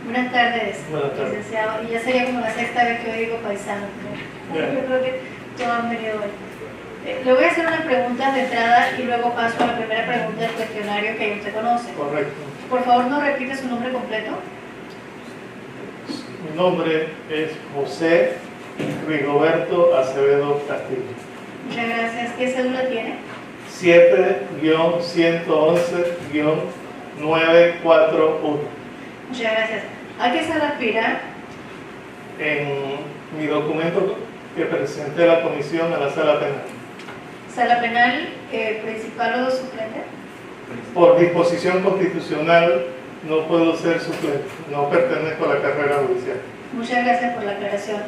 Buenas tardes, Buenas tardes. licenciado. Y ya sería como la sexta vez que oigo paisano. Yo creo que todos han venido hoy. Le voy a hacer unas preguntas de entrada y luego paso a la primera pregunta del cuestionario que usted conoce. Correcto. Por favor, ¿no repite su nombre completo? Mi nombre es José Rigoberto Acevedo Castillo. Muchas gracias. ¿Qué cédula tiene? 7-111-941. Muchas gracias. ¿A qué sala aspira? En mi documento que presenté a la comisión a la sala penal. ¿Sala penal principal o suplente? Por disposición constitucional no puedo ser suplente, no pertenezco a la carrera judicial. Muchas gracias por la aclaración.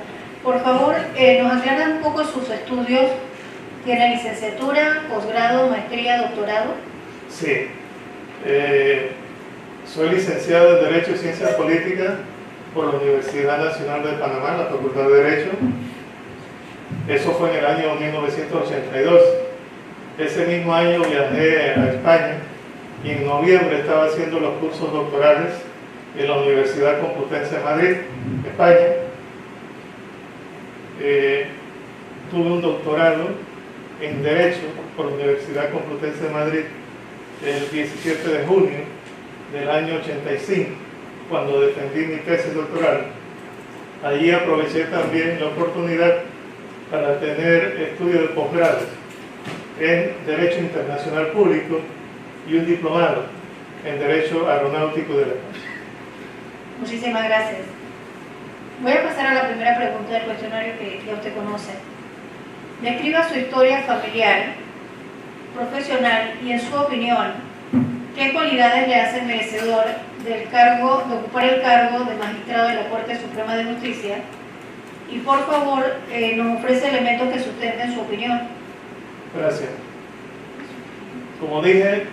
Por favor, nos aclaran un poco sus estudios. ¿Tiene licenciatura, posgrado, maestría, doctorado? Sí. Soy licenciado en Derecho y Ciencias Políticas por la Universidad Nacional de Panamá, la Facultad de Derecho. Eso fue en el año 1982. Ese mismo año viajé a España y en noviembre estaba haciendo los cursos doctorales en la Universidad Complutense de Madrid, España. Tuve un doctorado en Derecho por la Universidad Complutense de Madrid el 17 de junio del año 85, cuando defendí mi tesis doctoral. Allí aproveché también la oportunidad para tener estudios de posgrado en Derecho Internacional Público y un diplomado en Derecho Aeronáutico del Espacio. Muchísimas gracias. Voy a pasar a la primera pregunta del cuestionario que ya usted conoce. Describa su historia familiar, profesional y, en su opinión, ¿qué cualidades le hacen merecedor de ocupar el cargo de magistrado de la Corte Suprema de Justicia? Y por favor, nos ofrece elementos que sustenten su opinión. Gracias. Como dije,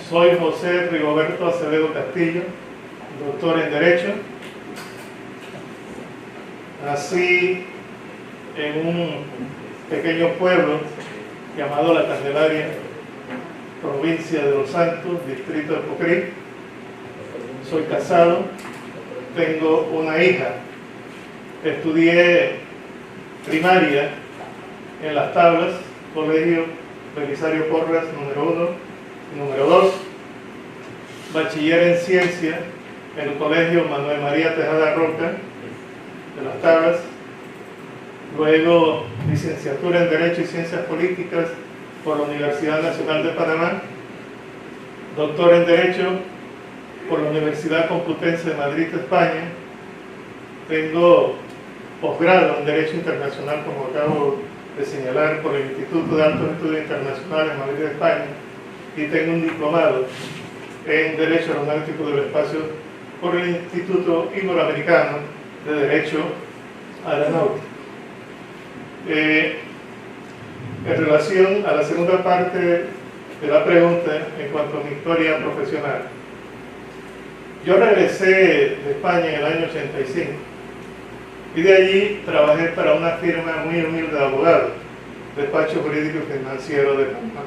soy José Rigoberto Acevedo Castillo, doctor en Derecho. Nací en un pequeño pueblo llamado La Candelaria, provincia de Los Santos, distrito de Pocrí. Soy casado, tengo una hija. Estudié primaria en Las Tablas, Colegio Belisario Porras, número 1 y número 2. Bachiller en Ciencia en el Colegio Manuel María Tejada Roca de Las Tablas. Luego licenciatura en Derecho y Ciencias Políticas por la Universidad Nacional de Panamá. Doctor en Derecho por la Universidad Complutense de Madrid, España. Tengo posgrado en Derecho Internacional, como acabo de señalar, por el Instituto de Altos Estudios Internacionales en Madrid, España. Y tengo un diplomado en Derecho Aeronáutico del Espacio por el Instituto Iberoamericano de Derecho Aeronáutico. En relación a la segunda parte de la pregunta, en cuanto a mi historia profesional, yo regresé de España en el año 85 y de allí trabajé para una firma muy humilde de abogados, despacho jurídico y financiero de Panamá.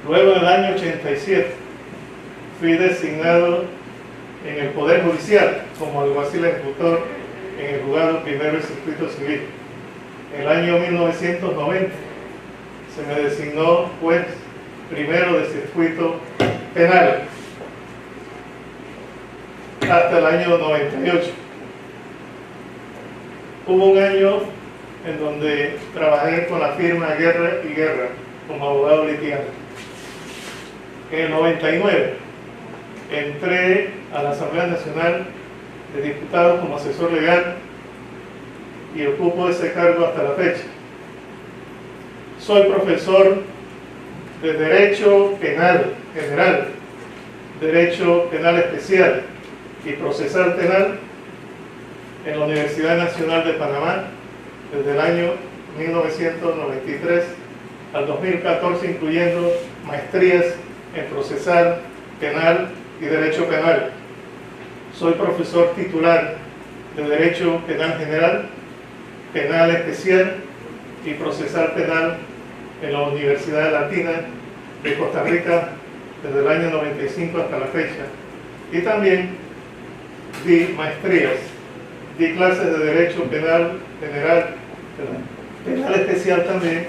Luego, en el año 87, fui designado en el Poder Judicial como alguacil ejecutor en el juzgado primero del circuito civil. En el año 1990 se me designó juez primero del circuito penal hasta el año 98. Hubo un año en donde trabajé con la firma Guerra y Guerra como abogado litigante. En el 99 entré a la Asamblea Nacional de Diputados como asesor legal y ocupo ese cargo hasta la fecha. Soy profesor de Derecho Penal General, Derecho Penal Especial y Procesal Penal en la Universidad Nacional de Panamá desde el año 1993 al 2014, incluyendo maestrías en Procesal Penal y Derecho Penal. Soy profesor titular de Derecho Penal General, Penal Especial y Procesal Penal en la Universidad Latina de Costa Rica desde el año 95 hasta la fecha. Y también di maestrías, di clases de Derecho Penal General, Penal Especial también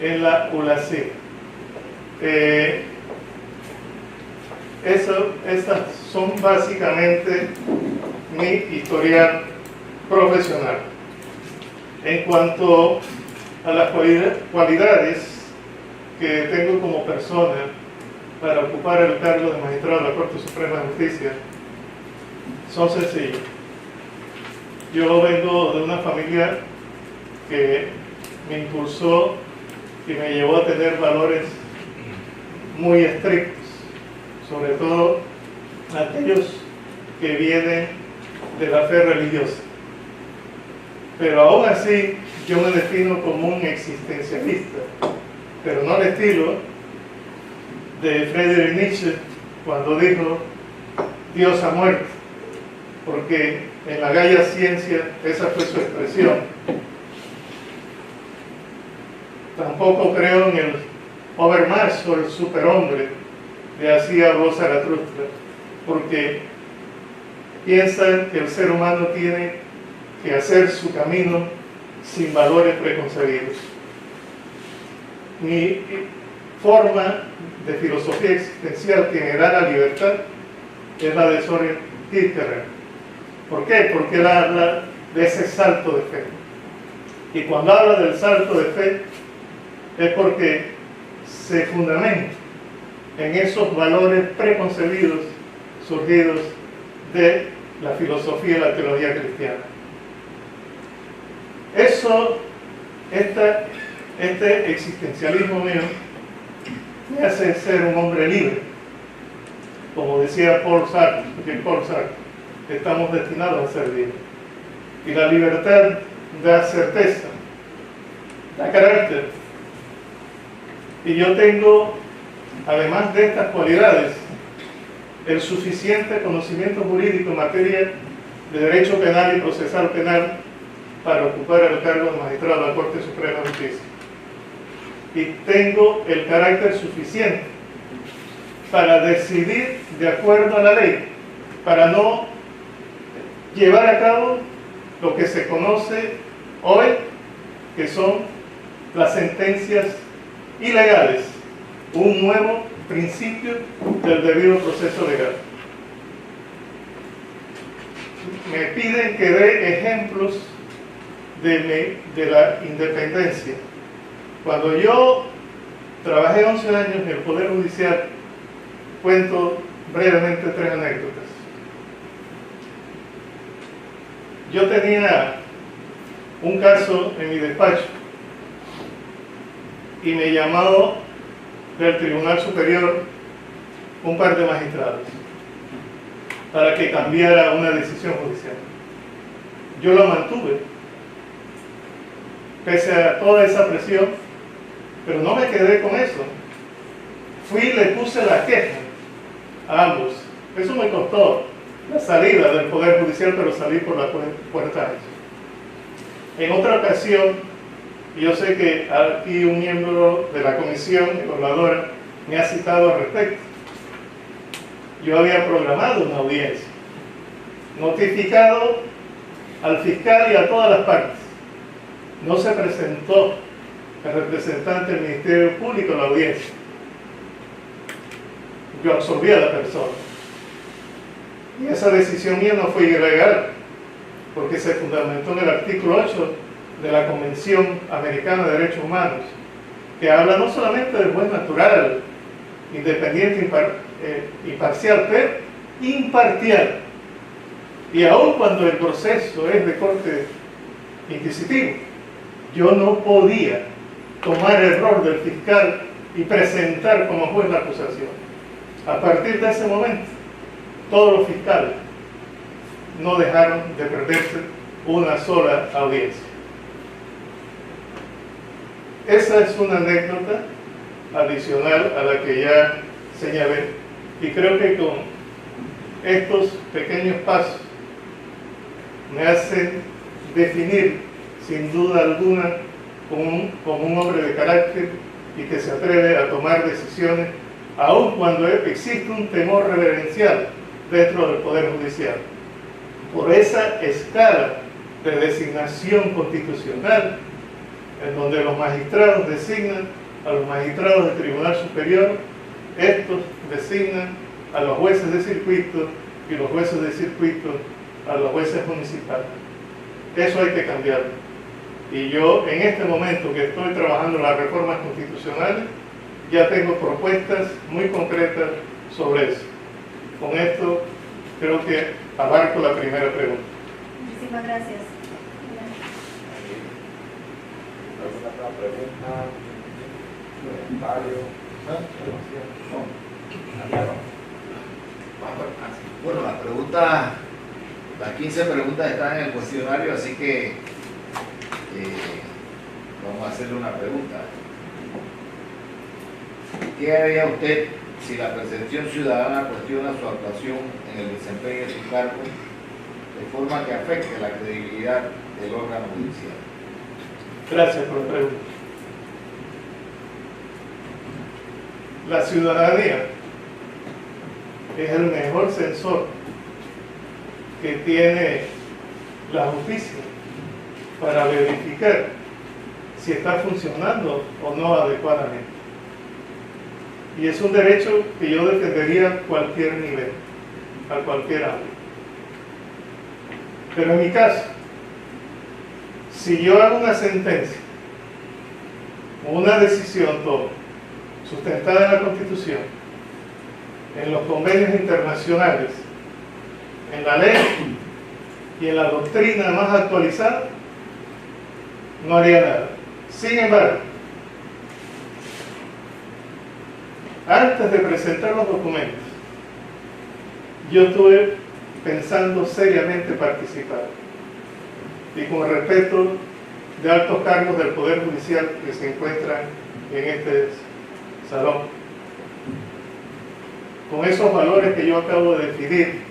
en la ULACI. Estas son básicamente mi historial profesional. En cuanto a las cualidades que tengo como persona para ocupar el cargo de magistrado de la Corte Suprema de Justicia, son sencillas. Yo vengo de una familia que me impulsó y me llevó a tener valores muy estrictos, sobre todo aquellos que vienen de la fe religiosa. Pero aún así yo me defino como un existencialista, pero no al estilo de Friedrich Nietzsche cuando dijo Dios ha muerto, porque en la Gaia Ciencia esa fue su expresión. Tampoco creo en el Overmensch o el superhombre de así habló Zaratustra, porque piensan que el ser humano tiene que hacer su camino sin valores preconcebidos. Mi forma de filosofía existencial que me da la libertad es la de Søren Kierkegaard. ¿Por qué? Porque él habla de ese salto de fe. Y cuando habla del salto de fe es porque se fundamenta en esos valores preconcebidos surgidos de la filosofía y la teología cristiana. Este existencialismo mío me hace ser un hombre libre. Como decía Paul Sartre, estamos destinados a ser libres. Y la libertad da certeza, da carácter. Y yo tengo, además de estas cualidades, el suficiente conocimiento jurídico en materia de derecho penal y procesal penal para ocupar el cargo de magistrado de la Corte Suprema de Justicia. Y tengo el carácter suficiente para decidir de acuerdo a la ley, para no llevar a cabo lo que se conoce hoy, que son las sentencias ilegales, un nuevo principio del debido proceso legal. Me piden que dé ejemplos de la independencia. Cuando yo trabajé 11 años en el Poder Judicial, cuento brevemente 3 anécdotas. Yo tenía un caso en mi despacho y me llamó del Tribunal Superior un par de magistrados para que cambiara una decisión judicial. Yo lo mantuve pese a toda esa presión, pero no me quedé con eso. Fui y le puse la queja a ambos. Eso me costó la salida del Poder Judicial, pero salí por la puerta ancha. En otra ocasión, yo sé que aquí un miembro de la comisión evaluadora me ha citado al respecto. Yo había programado una audiencia, notificado al fiscal y a todas las partes. No se presentó el representante del Ministerio Público a la audiencia. Yo absolví a la persona. Y esa decisión mía no fue ilegal, porque se fundamentó en el artículo 8 de la Convención Americana de Derechos Humanos, que habla no solamente del juez natural, independiente, imparcial, pero imparcial. Y aun cuando el proceso es de corte inquisitivo, yo no podía tomar el rol del fiscal y presentar como juez la acusación. A partir de ese momento, todos los fiscales no dejaron de perderse una sola audiencia. Esa es una anécdota adicional a la que ya señalé, y creo que con estos pequeños pasos me hacen definir sin duda alguna como un hombre de carácter y que se atreve a tomar decisiones aun cuando existe un temor reverencial dentro del Poder Judicial. por esa escala de designación constitucional, en donde los magistrados designan a los magistrados del Tribunal Superior, estos designan a los jueces de circuito y los jueces de circuito a los jueces municipales. Eso hay que cambiarlo. Y yo, en este momento que estoy trabajando las reformas constitucionales, ya tengo propuestas muy concretas sobre eso. Con esto creo que abarco la primera pregunta. Muchísimas gracias. ¿Alguna otra pregunta? ¿Comentario? Bueno, las 15 preguntas están en el cuestionario, así que vamos a hacerle una pregunta. ¿Qué haría usted si la percepción ciudadana cuestiona su actuación en el desempeño de su cargo de forma que afecte la credibilidad del órgano judicial? Gracias por la pregunta. La ciudadanía es el mejor sensor que tiene la justicia para verificar si está funcionando o no adecuadamente. Y es un derecho que yo defendería a cualquier nivel, a cualquier ámbito. Pero en mi caso, si yo hago una sentencia o una decisión tomo, sustentada en la Constitución, en los convenios internacionales, en la ley y en la doctrina más actualizada, no haría nada. Sin embargo, antes de presentar los documentos, yo estuve pensando seriamente participar, y con el respeto de altos cargos del Poder Judicial que se encuentran en este salón, con esos valores que yo acabo de definir,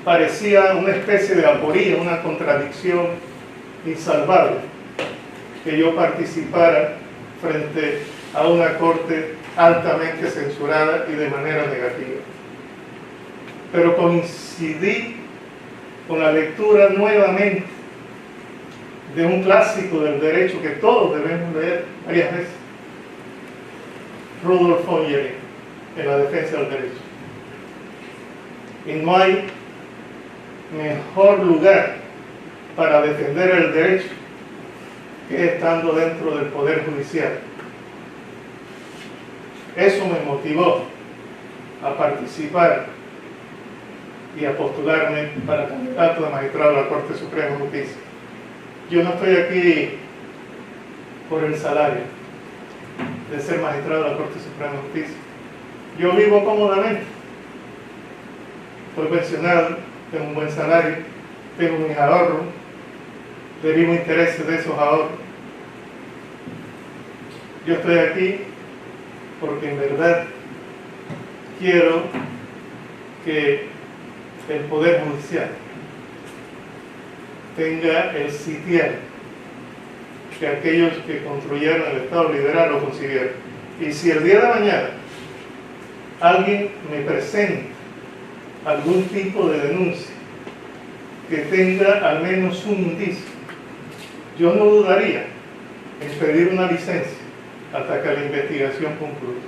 parecía una especie de aporía, una contradicción insalvable que yo participara frente a una corte altamente censurada y de manera negativa. Pero coincidí con la lectura nuevamente de un clásico del derecho que todos debemos leer varias veces, Rudolf von Jhering, en la defensa del derecho. Y no hay mejor lugar para defender el derecho que estando dentro del Poder Judicial. Eso me motivó a participar y a postularme para candidato de magistrado de la Corte Suprema de Justicia. Yo no estoy aquí por el salario de ser magistrado de la Corte Suprema de Justicia. Yo vivo cómodamente. Estoy pensionado, tengo un buen salario, tengo mis ahorros, derivo intereses de esos ahorros. Yo estoy aquí porque en verdad quiero que el Poder Judicial tenga el sitial que aquellos que construyeron el Estado liberal lo consiguieron. Y si el día de mañana alguien me presenta algún tipo de denuncia que tenga al menos un indicio, yo no dudaría en pedir una licencia hasta que la investigación concluya.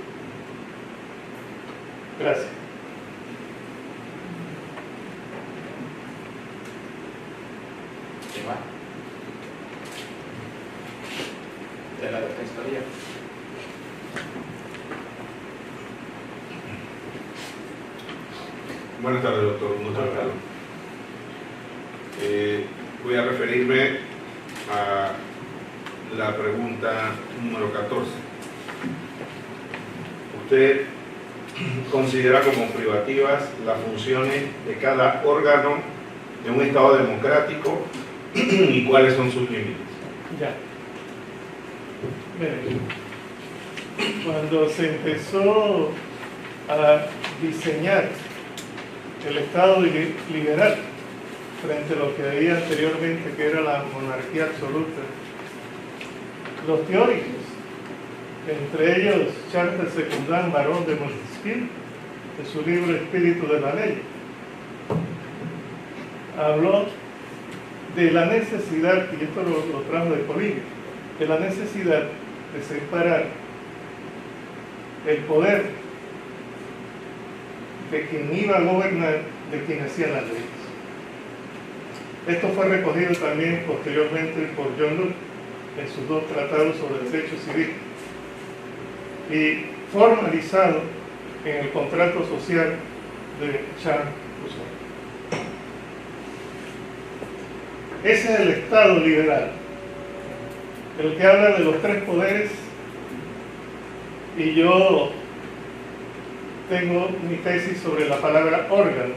Gracias. De la Defensoría. Buenas tardes, doctor. Muchas gracias. Voy a referirme a la pregunta número 14. ¿Usted considera como privativas las funciones de cada órgano de un Estado democrático y cuáles son sus límites? Ya. Miren, cuando se empezó a diseñar el Estado liberal frente a lo que había anteriormente, que era la monarquía absoluta, los teóricos, entre ellos Charles Secundan, barón de Montesquieu, en su libro Espíritu de la Ley, habló de la necesidad, y esto lo trajo de Polibio, de la necesidad de separar el poder de quien iba a gobernar de quien hacía las leyes. Esto fue recogido también posteriormente por John Locke en sus 2 tratados sobre derecho civil y formalizado en el contrato social de Charles Rousseau. Ese es el Estado liberal, el que habla de los 3 poderes, y yo tengo mi tesis sobre la palabra órgano.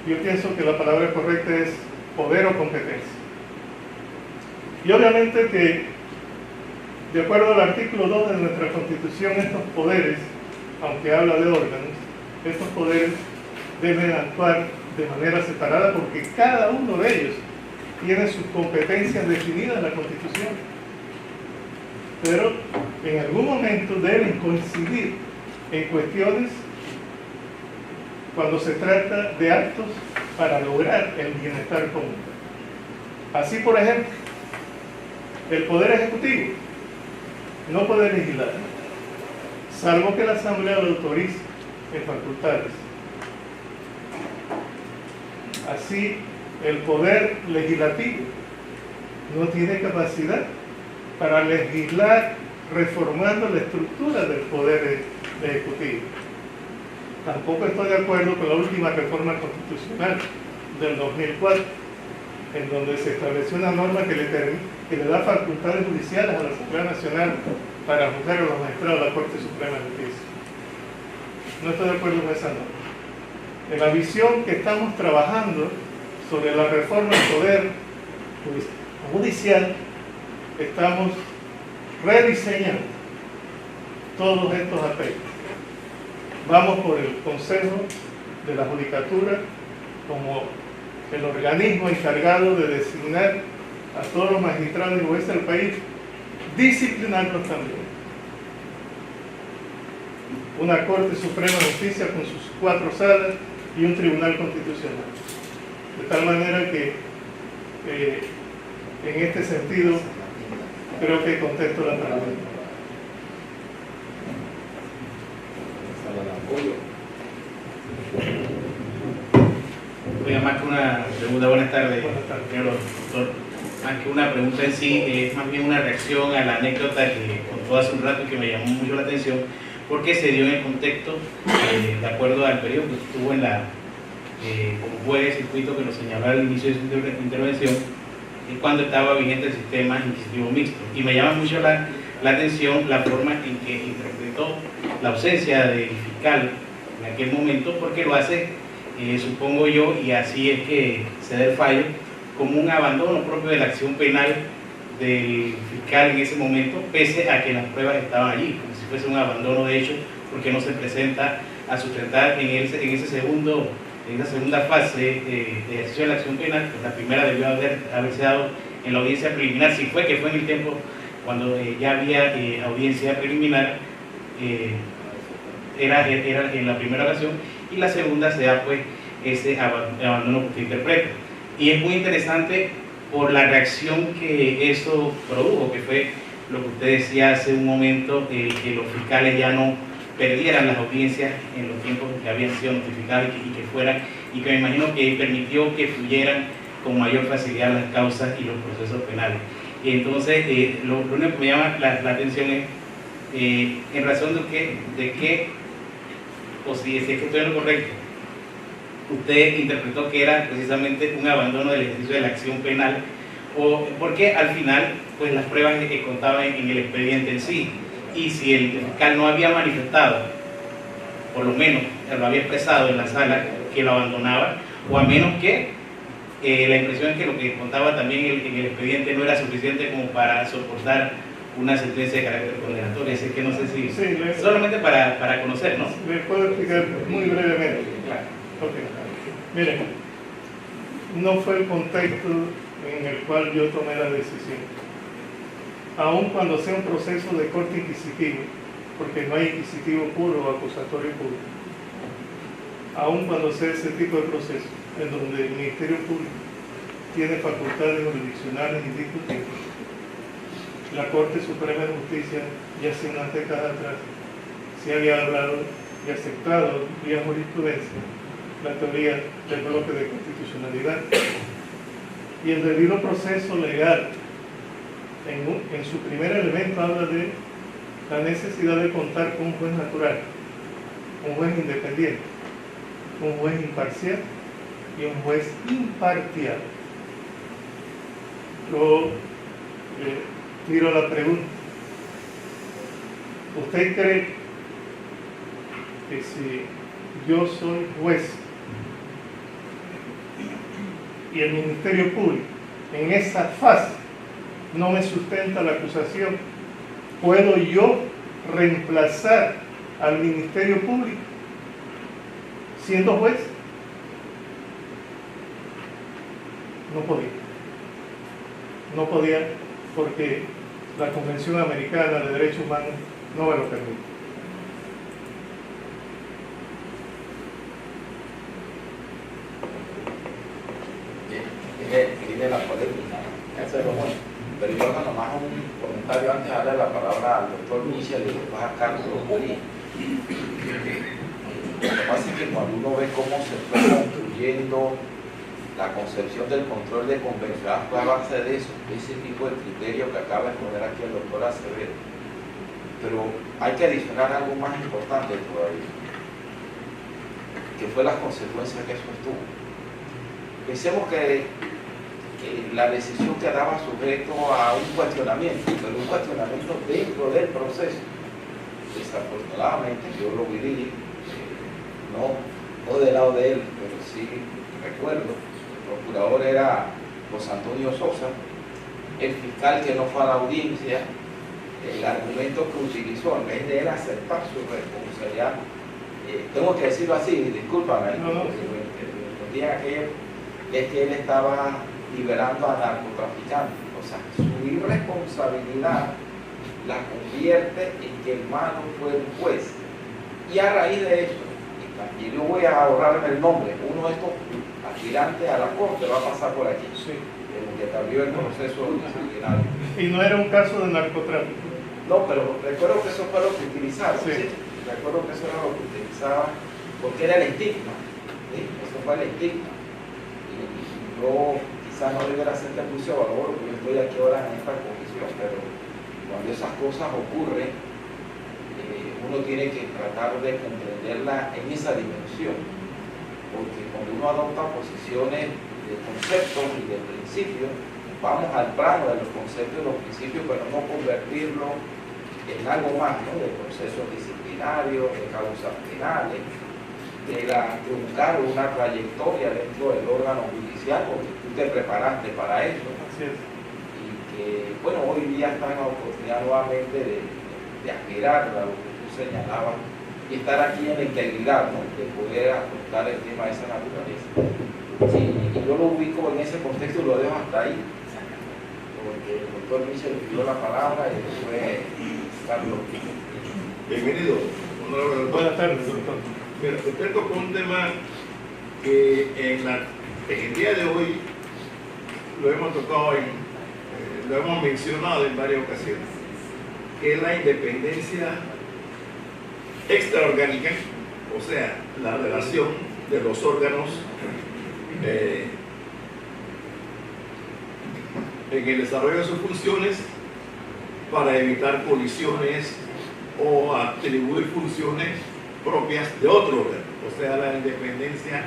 Yo pienso que la palabra correcta es poder o competencia. Y obviamente que, de acuerdo al artículo 2 de nuestra Constitución, estos poderes, aunque habla de órganos, estos poderes deben actuar de manera separada porque cada uno de ellos tiene sus competencias definidas en la Constitución. Pero en algún momento deben coincidir en cuestiones cuando se trata de actos para lograr el bienestar común. Así, por ejemplo, el Poder Ejecutivo no puede legislar, salvo que la Asamblea lo autorice en facultades. Así, el Poder Legislativo no tiene capacidad para legislar reformando la estructura del Poder Ejecutivo. Tampoco estoy de acuerdo con la última reforma constitucional del 2004, en donde se estableció una norma que le da facultades judiciales a la Asamblea Nacional para juzgar a los magistrados de la Corte Suprema de Justicia. No estoy de acuerdo con esa norma. En la visión que estamos trabajando sobre la reforma del Poder Judicial, estamos rediseñando todos estos aspectos. Vamos por el Consejo de la Judicatura como el organismo encargado de designar a todos los magistrados y jueces del país, disciplinarlos también. Una Corte Suprema de Justicia con sus 4 salas y un Tribunal Constitucional. De tal manera que en este sentido creo que contesto la pregunta. Oiga, más que una pregunta, buenas tardes, Buenas tardes. señor doctor. Más que una pregunta en sí, es más bien una reacción a la anécdota que contó hace un rato que me llamó mucho la atención, porque se dio en el contexto, de acuerdo al periodo que estuvo en la, como fue el circuito que lo señaló al inicio de su intervención, cuando estaba vigente el sistema inquisitivo mixto. Y me llama mucho la atención la forma en que interpretó la ausencia del fiscal en aquel momento, porque lo hace, supongo yo, y así es que se da el fallo, como un abandono propio de la acción penal del fiscal en ese momento, pese a que las pruebas estaban allí, como si fuese un abandono de hecho, porque no se presenta a sustentar en esa segunda fase de ejercicio de la acción penal. Pues la primera debió haberse dado en la audiencia preliminar, si fue que fue en el tiempo cuando ya había audiencia preliminar, era en la primera ocasión, y la segunda se da pues ese abandono que usted interpreta. Y es muy interesante por la reacción que eso produjo, que fue lo que usted decía hace un momento, que los fiscales ya no perdieran las audiencias en los tiempos que habían sido notificados y que me imagino que permitió que fluyeran con mayor facilidad las causas y los procesos penales. Y entonces, lo único que me llama la atención es, en razón de que, o si es que estoy en lo correcto, usted interpretó que era precisamente un abandono del ejercicio de la acción penal, o porque al final pues las pruebas que contaban en el expediente en sí, y si el fiscal no había manifestado, por lo menos lo había expresado en la sala, que lo abandonaba, o a menos que la impresión es que lo que contaba también en el expediente no era suficiente como para soportar una sentencia de carácter condenatorio. Así que no sé si... Sí, solamente para conocer, ¿no? Le puedo explicar muy brevemente. Claro. Okay. Miren, no fue el contexto en el cual yo tomé la decisión. Aun cuando sea un proceso de corte inquisitivo, porque no hay inquisitivo puro o acusatorio puro, aun cuando sea ese tipo de proceso, en donde el Ministerio Público tiene facultades jurisdiccionales indiscutibles. La Corte Suprema de Justicia, ya hace unas décadas atrás, se había hablado y aceptado vía jurisprudencia la teoría del bloque de constitucionalidad. Y el debido proceso legal, en su primer elemento, habla de la necesidad de contar con un juez natural, un juez independiente, un juez imparcial y un juez imparcial. Luego tiro la pregunta: ¿usted cree que si yo soy juez y el Ministerio Público en esa fase no me sustenta la acusación, puedo yo reemplazar al Ministerio Público siendo juez? No podía. No podía porque la Convención Americana de Derechos Humanos no me lo permite. Tiene la polémica, eso es lo bueno. Pero yo hago nomás un comentario antes de darle la palabra al doctor Michel y después a Carlos Uri. Lo que pasa es que cuando uno ve cómo se fue construyendo la concepción del control de convencional, fue a base de eso, ese tipo de criterio que acaba de poner aquí el doctor Acevedo. Pero hay que adicionar algo más importante todavía, que fue las consecuencias que eso tuvo. Pensemos que la decisión quedaba sujeto a un cuestionamiento, pero un cuestionamiento dentro del proceso. Desafortunadamente, yo lo viví, no del lado de él, pero sí recuerdo, el procurador era José Antonio Sosa, el fiscal que no fue a la audiencia, el argumento que utilizó, en vez de él aceptar su responsabilidad, tengo que decirlo así, discúlpame, el día aquello, es que él estaba liberando a narcotraficantes, o sea, su irresponsabilidad la convierte en que el malo fue un juez. Y a raíz de eso, y yo voy a ahorrarme el nombre, uno de estos aspirantes a la corte va a pasar por aquí, Sí. que cambió el proceso disciplinario. Y no era un caso de narcotráfico. No, pero recuerdo que eso fue lo que utilizaron, Sí. ¿sí? Recuerdo que eso era lo que utilizaban, porque era el estigma, ¿sí? Eso fue el estigma. Y yo quizás no debiera hacer este juicio de valor, porque yo estoy aquí ahora en esta comisión, pero cuando esas cosas ocurren, uno tiene que tratar de comprenderla en esa dimensión, porque cuando uno adopta posiciones de conceptos y de principios, vamos al plano de los conceptos y los principios, pero no convertirlo en algo más, ¿no? De procesos disciplinarios, de causas penales, de truncar una trayectoria dentro del órgano judicial, porque tú te preparaste para eso. Así es. Y que, bueno, hoy día están en la oportunidad nuevamente de aspirar a lo que tú señalabas y estar aquí en la integridad, ¿no? De poder afrontar el tema de esa naturaleza. Y yo lo ubico en ese contexto y lo dejo hasta ahí, porque el doctor Michel pidió la palabra y después Carlos. Bienvenido. Buenas tardes, doctor. Mira, usted tocó un tema que en el día de hoy lo hemos tocado, lo hemos mencionado en varias ocasiones, que es la independencia extraorgánica, o sea, la relación de los órganos en el desarrollo de sus funciones para evitar colisiones o atribuir funciones propias de otro órgano, o sea, la independencia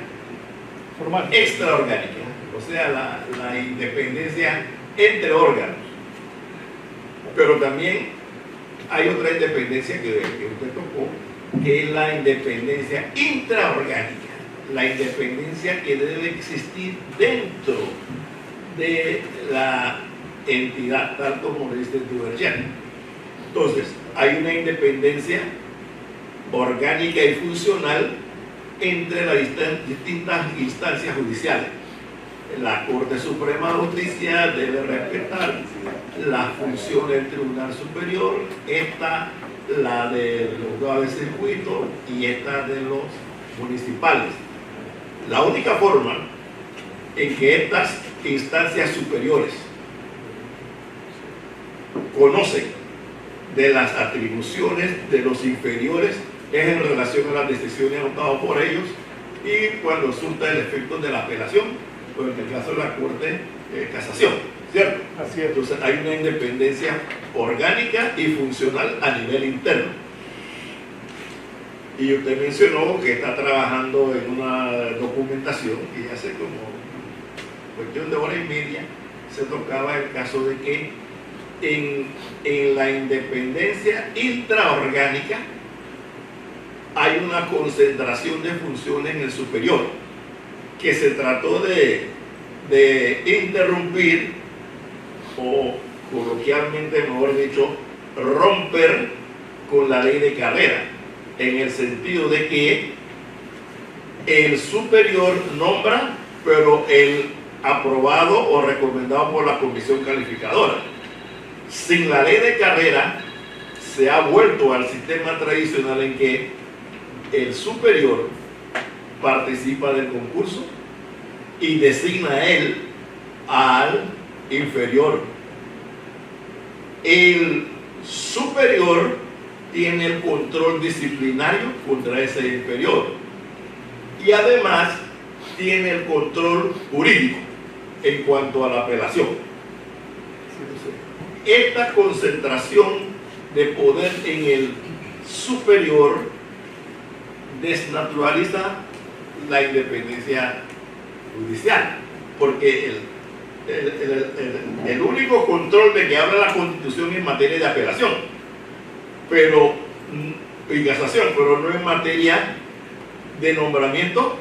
Formal. extraorgánica, o sea, la independencia entre órganos. Pero también hay otra independencia que usted tocó, que es la independencia intraorgánica, la independencia que debe existir dentro de la entidad, tal como lo dice Duverger. Entonces, hay una independencia orgánica y funcional entre las distintas instancias judiciales. La Corte Suprema de Justicia debe respetar la función del Tribunal Superior, esta la de los juzgados de circuito y esta de los municipales. La única forma en que estas instancias superiores conocen de las atribuciones de los inferiores es en relación a las decisiones adoptadas por ellos y cuando surta el efecto de la apelación, o en el caso de la Corte de Casación, ¿cierto? Así es. Entonces hay una independencia orgánica y funcional a nivel interno. Y usted mencionó que está trabajando en una documentación y hace como cuestión de hora y media se tocaba el caso de que en la independencia intraorgánica hay una concentración de funciones en el superior que se trató de interrumpir o coloquialmente, mejor dicho, romper con la ley de carrera, en el sentido de que el superior nombra, pero el aprobado o recomendado por la comisión calificadora. Sin la ley de carrera se ha vuelto al sistema tradicional en que el superior participa del concurso y designa a él al inferior. El superior tiene el control disciplinario contra ese inferior y además tiene el control jurídico en cuanto a la apelación. Esta concentración de poder en el superior desnaturaliza la independencia judicial, porque el único control de que habla la Constitución es en materia de apelación, pero y casación, pero no en materia de nombramiento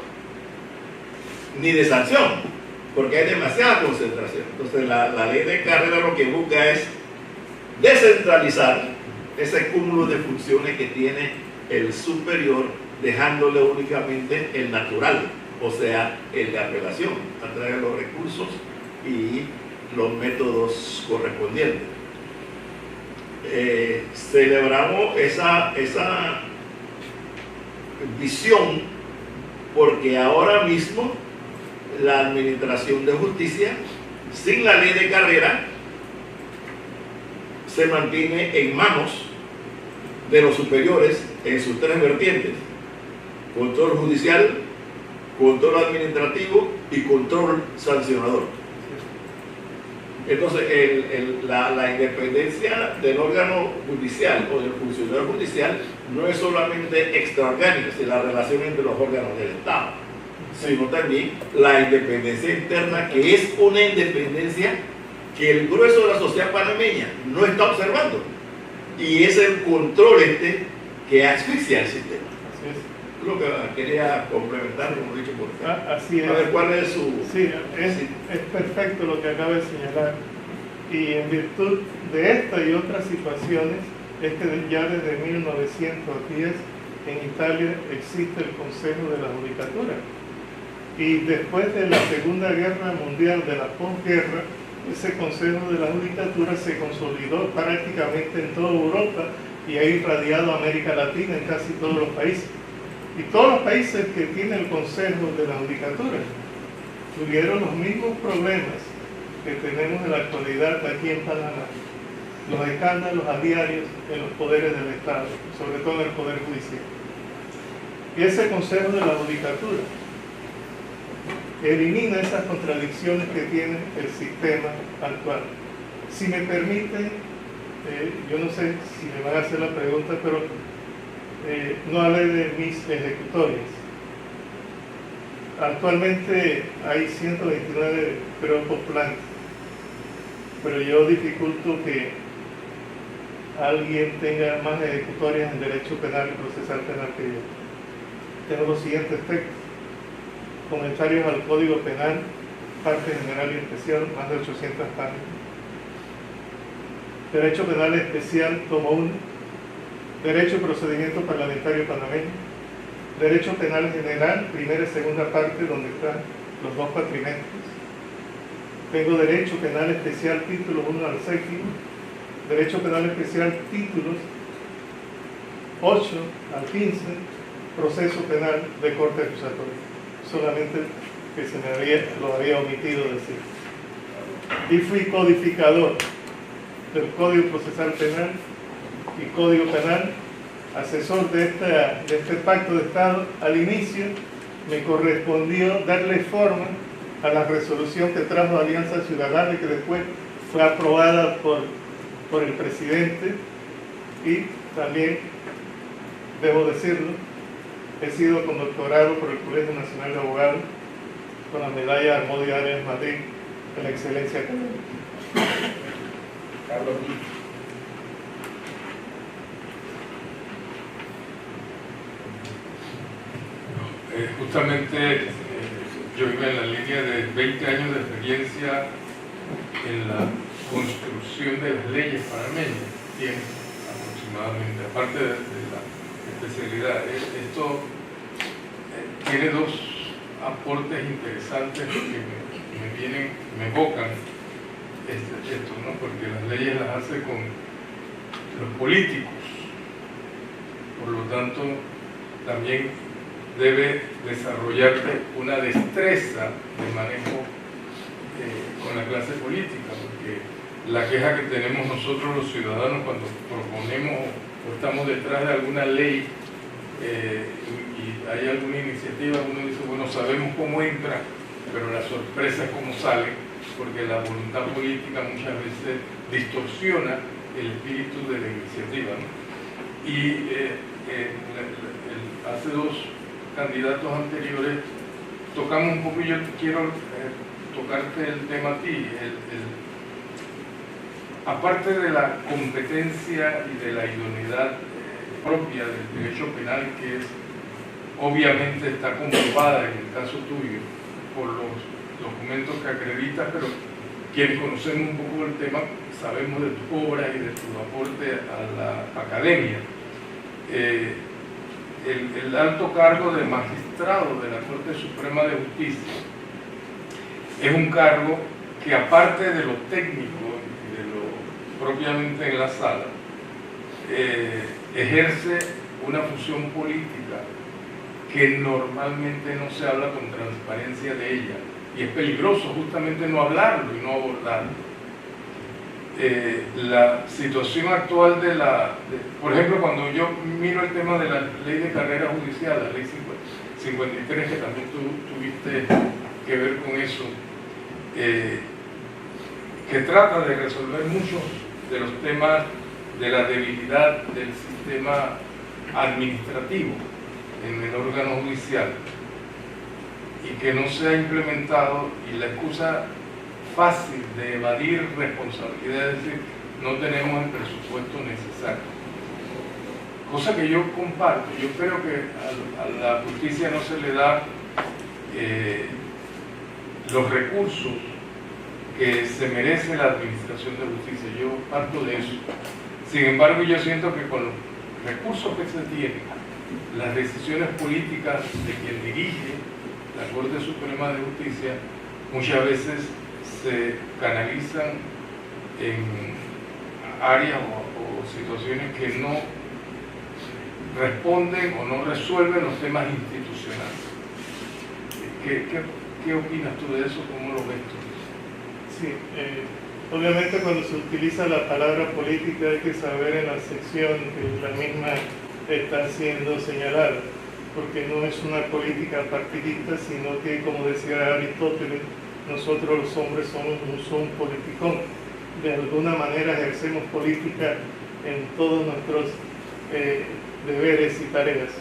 ni de sanción, porque hay demasiada concentración. Entonces la ley de carrera lo que busca es descentralizar ese cúmulo de funciones que tiene el superior, dejándole únicamente el natural, o sea, el de apelación, a través de los recursos y los métodos correspondientes. Celebramos esa visión porque ahora mismo la administración de justicia, sin la ley de carrera, se mantiene en manos de los superiores en sus tres vertientes: control judicial, control administrativo y control sancionador. Entonces la independencia del órgano judicial o del funcionario judicial no es solamente extraorgánica, sino la relación entre los órganos del Estado, sino también la independencia interna, que es una independencia que el grueso de la sociedad panameña no está observando, y es el control que asfixia el sistema. Así es. Lo que quería complementar, como he dicho por usted. Así es. A ver, ¿cuál es su...? Sí, es perfecto lo que acaba de señalar. Y en virtud de esta y otras situaciones, es que ya desde 1910 en Italia existe el Consejo de la Judicatura. Y después de la Segunda Guerra Mundial, de la posguerra, ese Consejo de la Judicatura se consolidó prácticamente en toda Europa y ha irradiado a América Latina en casi todos los países. Y todos los países que tienen el Consejo de la Judicatura tuvieron los mismos problemas que tenemos en la actualidad aquí en Panamá. Los escándalos a diario en los poderes del Estado, sobre todo en el Poder Judicial. Y ese Consejo de la Judicatura elimina esas contradicciones que tiene el sistema actual. Si me permite, yo no sé si me van a hacer la pregunta, pero no hablé de mis ejecutorias. Actualmente hay 129 plantas, pero yo dificulto que alguien tenga más ejecutorias en derecho penal y procesal penal que yo. Tengo los siguientes textos: comentarios al Código Penal, parte general y especial, más de 800 páginas. Derecho Penal Especial, tomo 1. Derecho y Procedimiento Parlamentario Panameño. Derecho Penal General, primera y segunda parte, donde están los dos cuatrimestres. Tengo Derecho Penal Especial, títulos 1 al 6. Derecho Penal Especial, títulos 8 al 15. Proceso Penal de Corte Acusatoria. Solamente que lo había omitido decir. Y fui codificador del Código Procesal Penal y Código Penal, asesor de este pacto de Estado. Al inicio me correspondió darle forma a la resolución que trajo Alianza Ciudadana y que después fue aprobada por el presidente. Y también, debo decirlo, he sido condecorado por el Colegio Nacional de Abogados con la medalla Armodio Arias Madrid de la excelencia académica. Carlos. Justamente yo iba en la línea de 20 años de experiencia en la construcción de las leyes panameñas, 100 aproximadamente, aparte de la especialidad. Esto tiene dos aportes interesantes que me evocan esto, ¿no? Porque las leyes las hace con los políticos, por lo tanto también debe desarrollarte una destreza de manejo con la clase política, porque la queja que tenemos nosotros los ciudadanos cuando proponemos o estamos detrás de alguna ley y hay alguna iniciativa, uno dice, bueno, sabemos cómo entra, pero la sorpresa es cómo sale, porque la voluntad política muchas veces distorsiona el espíritu de la iniciativa, ¿no? Y hace dos candidatos anteriores tocamos un poco, y yo quiero tocarte el tema a ti. Aparte de la competencia y de la idoneidad propia del derecho penal, que es obviamente está comprobada en el caso tuyo por los documentos que acreditas, pero quienes conocemos un poco el tema sabemos de tu obra y de tu aporte a la academia. El alto cargo de magistrado de la Corte Suprema de Justicia es un cargo que, aparte de lo técnico y de lo propiamente en la sala, ejerce una función política que normalmente no se habla con transparencia de ella, y es peligroso justamente no hablarlo y no abordarlo. La situación actual por ejemplo, cuando yo miro el tema de la ley de carrera judicial, la ley 53, que también tú tuviste que ver con eso, que trata de resolver muchos de los temas de la debilidad del sistema administrativo en el órgano judicial, y que no se ha implementado, y la excusa fácil de evadir responsabilidad es decir, no tenemos el presupuesto necesario, cosa que yo comparto. Yo creo que a la justicia no se le da los recursos que se merece la administración de justicia. Yo parto de eso. Sin embargo, yo siento que con los recursos que se tienen, las decisiones políticas de quien dirige la Corte Suprema de Justicia muchas veces se canalizan en áreas o situaciones que no responden o no resuelven los temas institucionales. ¿Qué opinas tú de eso? ¿Cómo lo ves tú? Sí, obviamente cuando se utiliza la palabra política hay que saber en la sección que la misma está siendo señalada, porque no es una política partidista, sino que, como decía Aristóteles, nosotros los hombres somos un politicón. De alguna manera ejercemos política en todos nuestros deberes y tareas.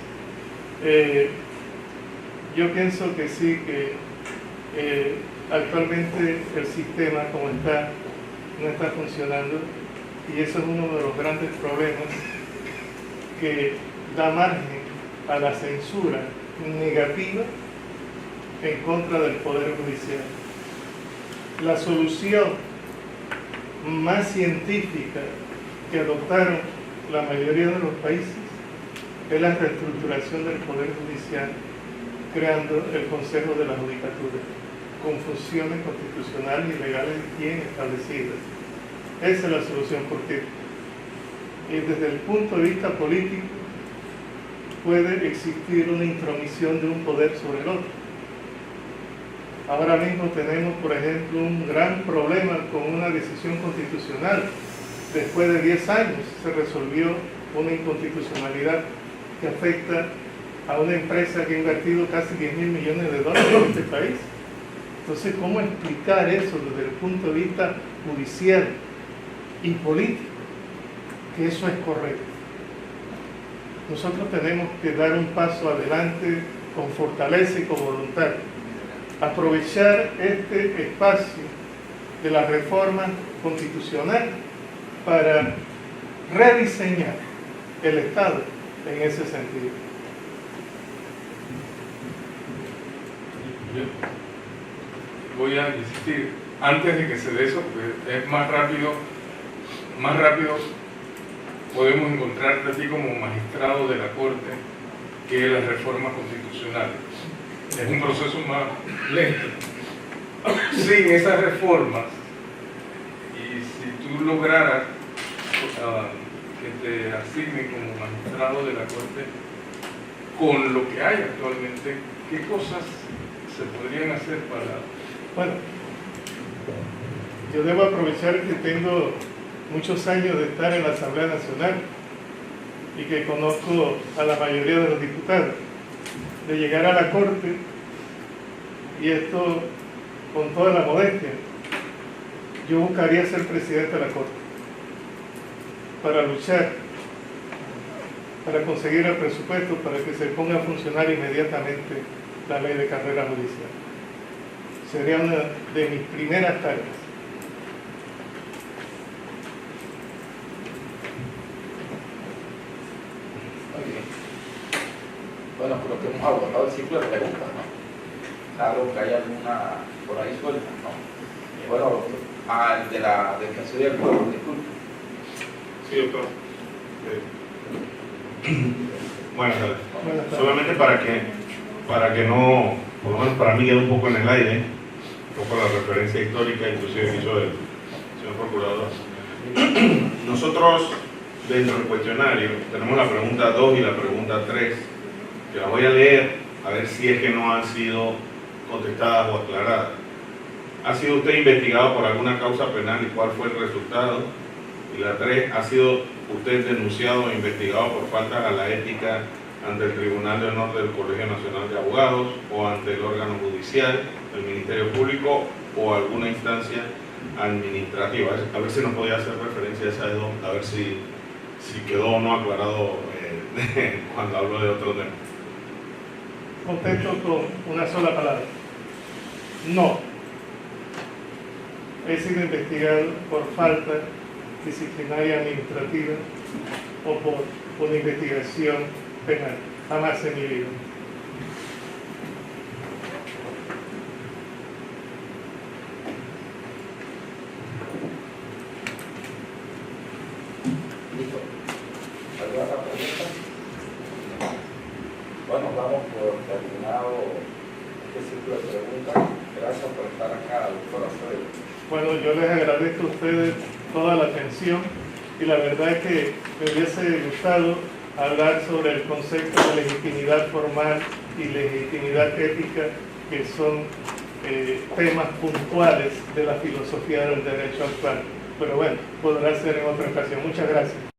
Yo pienso que sí, que actualmente el sistema como está no está funcionando, y eso es uno de los grandes problemas que da margen a la censura negativa en contra del Poder Judicial. La solución más científica que adoptaron la mayoría de los países es la reestructuración del Poder Judicial, creando el Consejo de la Judicatura, con funciones constitucionales y legales bien establecidas. Esa es la solución, porque desde el punto de vista político puede existir una intromisión de un poder sobre el otro. Ahora mismo tenemos, por ejemplo, un gran problema con una decisión constitucional. Después de 10 años se resolvió una inconstitucionalidad que afecta a una empresa que ha invertido casi 10.000 millones de dólares en este país. Entonces, ¿cómo explicar eso desde el punto de vista judicial y político? Que eso es correcto. Nosotros tenemos que dar un paso adelante con fortaleza y con voluntad. Aprovechar este espacio de la reforma constitucional para rediseñar el Estado en ese sentido. Yo voy a insistir, antes de que se dé eso, porque es más rápido podemos encontrarte a ti como magistrado de la Corte que las reformas constitucionales. Es un proceso más lento. Sin esas reformas, y si tú lograras que te asignen como magistrado de la Corte, con lo que hay actualmente, ¿qué cosas se podrían hacer para...? Bueno, yo debo aprovechar que tengo muchos años de estar en la Asamblea Nacional y que conozco a la mayoría de los diputados, de llegar a la Corte, y esto con toda la modestia, yo buscaría ser presidente de la Corte para luchar, para conseguir el presupuesto, para que se ponga a funcionar inmediatamente la ley de carrera judicial. Sería una de mis primeras tareas. Muy bien. Bueno, creo que hemos abordado el ciclo de preguntas, ¿no? Claro que hay alguna por ahí suelta, ¿no? Bueno, el de la Defensoría del Pueblo, disculpe. Sí, doctor. Buenas tardes. Buenas tardes. Solamente para que no, por lo menos para mí quede un poco en el aire, un poco la referencia histórica, inclusive que hizo el señor procurador. Nosotros, dentro del cuestionario, tenemos la pregunta 2 y la pregunta 3, que la voy a leer a ver si es que no han sido contestadas o aclaradas. ¿Ha sido usted investigado por alguna causa penal y cuál fue el resultado? Y la 3, ¿ha sido usted denunciado o investigado por falta a la ética ante el Tribunal de Honor del Colegio Nacional de Abogados o ante el órgano judicial, el Ministerio Público o alguna instancia administrativa? A ver si nos podía hacer referencia a esas dos, a ver si quedó o no aclarado cuando hablo de otro tema. Contesto con una sola palabra. No. He sido investigado por falta disciplinaria administrativa o por una investigación penal. Jamás en mi vida. Listo. ¿Alguna otra pregunta? Bueno, damos por terminado este ciclo de preguntas. Gracias por estar acá, doctora Acevedo. Bueno, yo les agradezco a ustedes toda la atención y la verdad es que me hubiese gustado hablar sobre el concepto de legitimidad formal y legitimidad ética, que son temas puntuales de la filosofía del derecho actual. Pero bueno, podrá ser en otra ocasión. Muchas gracias.